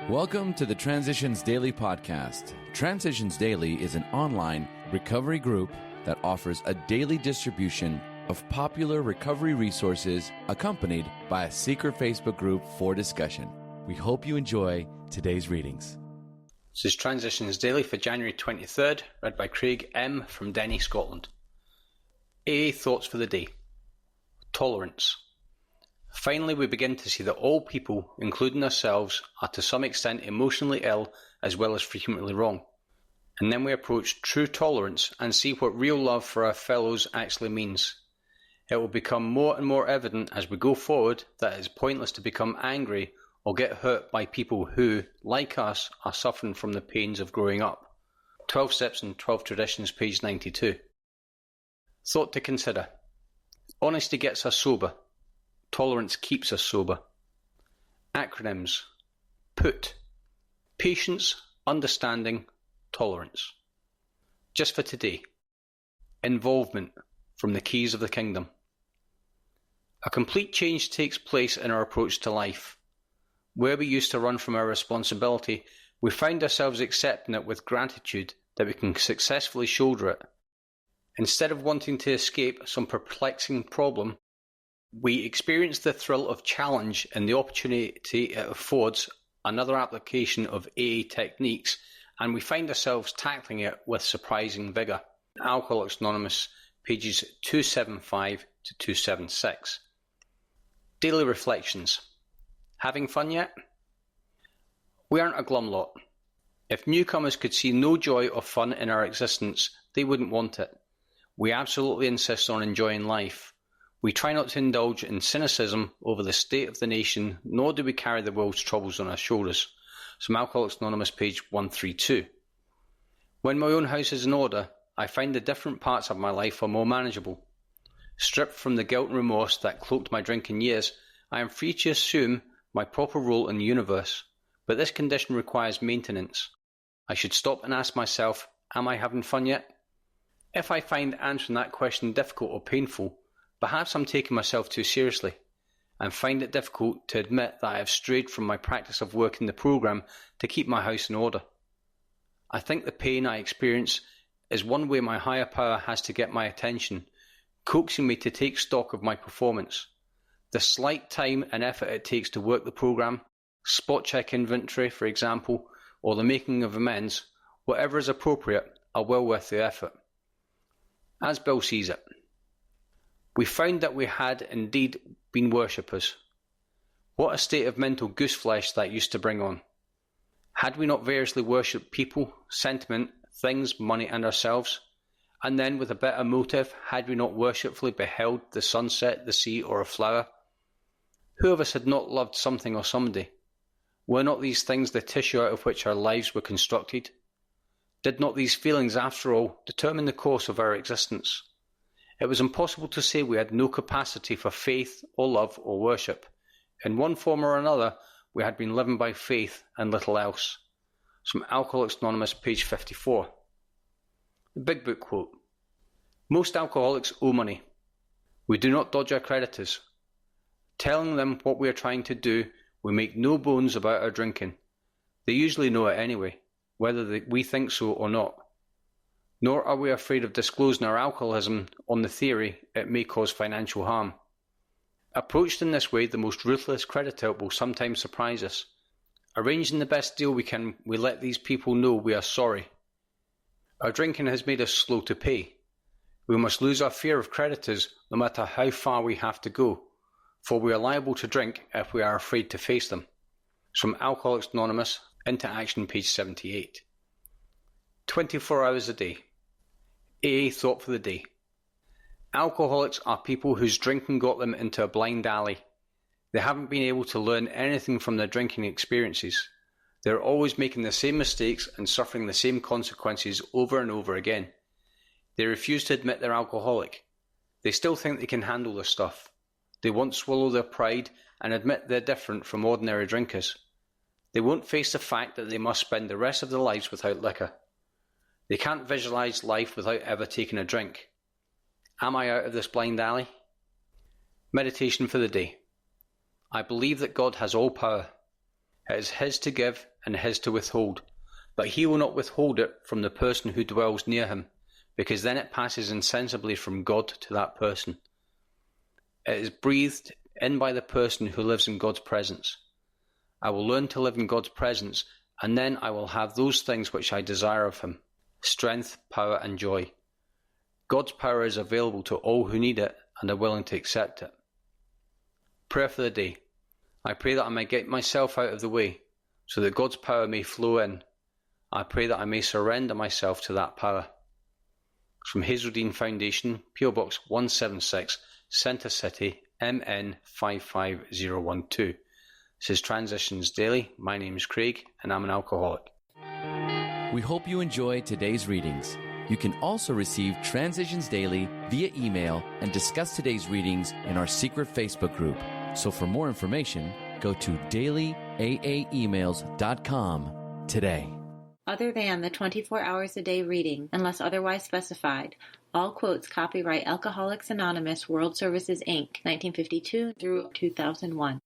Welcome to the Transitions Daily podcast. Transitions Daily is an online recovery group that offers a daily distribution of popular recovery resources accompanied by a secret Facebook group for discussion. We hope you enjoy today's readings. This is Transitions Daily for January 23rd, read by Craig M. from Denny, Scotland. AA Thoughts for the Day. Tolerance. Finally, we begin to see that all people, including ourselves, are to some extent emotionally ill as well as frequently wrong. And then we approach true tolerance and see what real love for our fellows actually means. It will become more and more evident as we go forward that it is pointless to become angry or get hurt by people who, like us, are suffering from the pains of growing up. 12 Steps and 12 Traditions, page 92. Thought to consider. Honesty gets us sober. Tolerance keeps us sober. Acronyms. PUT. Patience, understanding, tolerance. Just for today. Involvement, from the Keys of the Kingdom. A complete change takes place in our approach to life. Where we used to run from our responsibility, we find ourselves accepting it with gratitude that we can successfully shoulder it. Instead of wanting to escape some perplexing problem, we experience the thrill of challenge and the opportunity it affords another application of AA techniques, and we find ourselves tackling it with surprising vigour. Alcoholics Anonymous, pages 275 to 276. Daily Reflections. Having fun yet? We aren't a glum lot. If newcomers could see no joy or fun in our existence, they wouldn't want it. We absolutely insist on enjoying life. We try not to indulge in cynicism over the state of the nation, nor do we carry the world's troubles on our shoulders. From Alcoholics Anonymous, page 132. When my own house is in order, I find the different parts of my life are more manageable. Stripped from the guilt and remorse that cloaked my drinking years, I am free to assume my proper role in the universe, but this condition requires maintenance. I should stop and ask myself, am I having fun yet? If I find answering that question difficult or painful, perhaps I'm taking myself too seriously, and find it difficult to admit that I have strayed from my practice of working the programme to keep my house in order. I think the pain I experience is one way my higher power has to get my attention, coaxing me to take stock of my performance. The slight time and effort it takes to work the programme, spot check inventory for example, or the making of amends, whatever is appropriate, are well worth the effort. As Bill sees it. We found that we had indeed been worshippers. What a state of mental gooseflesh that used to bring on. Had we not variously worshipped people, sentiment, things, money and ourselves? And then with a better motive, had we not worshipfully beheld the sunset, the sea or a flower? Who of us had not loved something or somebody? Were not these things the tissue out of which our lives were constructed? Did not these feelings, after all, determine the course of our existence? It was impossible to say we had no capacity for faith or love or worship. In one form or another, we had been living by faith and little else. From Alcoholics Anonymous, page 54. The Big Book quote. Most alcoholics owe money. We do not dodge our creditors. Telling them what we are trying to do, we make no bones about our drinking. They usually know it anyway, whether we think so or not. Nor are we afraid of disclosing our alcoholism on the theory it may cause financial harm. Approached in this way, the most ruthless creditor will sometimes surprise us. Arranging the best deal we can, we let these people know we are sorry. Our drinking has made us slow to pay. We must lose our fear of creditors no matter how far we have to go, for we are liable to drink if we are afraid to face them. From Alcoholics Anonymous, Into Action, page 78. 24 hours a day. AA Thought for the Day. Alcoholics are people whose drinking got them into a blind alley. They haven't been able to learn anything from their drinking experiences. They're always making the same mistakes and suffering the same consequences over and over again. They refuse to admit they're alcoholic. They still think they can handle their stuff. They won't swallow their pride and admit they're different from ordinary drinkers. They won't face the fact that they must spend the rest of their lives without liquor. They can't visualize life without ever taking a drink. Am I out of this blind alley? Meditation for the day. I believe that God has all power. It is his to give and his to withhold, but he will not withhold it from the person who dwells near him, because then it passes insensibly from God to that person. It is breathed in by the person who lives in God's presence. I will learn to live in God's presence, and then I will have those things which I desire of him: strength, power, and joy. God's power is available to all who need it and are willing to accept it. Prayer for the day. I pray that I may get myself out of the way, so that God's power may flow in. I pray that I may surrender myself to that power. From Hazeldean Foundation, PO Box 176, Centre City, MN 55012. This is Transitions Daily. My name is Craig, and I'm an alcoholic. We hope you enjoyed today's readings. You can also receive Transitions Daily via email and discuss today's readings in our secret Facebook group. So for more information, go to dailyaaemails.com today. Other than the 24 hours a day reading, unless otherwise specified, all quotes copyright Alcoholics Anonymous World Services, Inc., 1952 through 2001.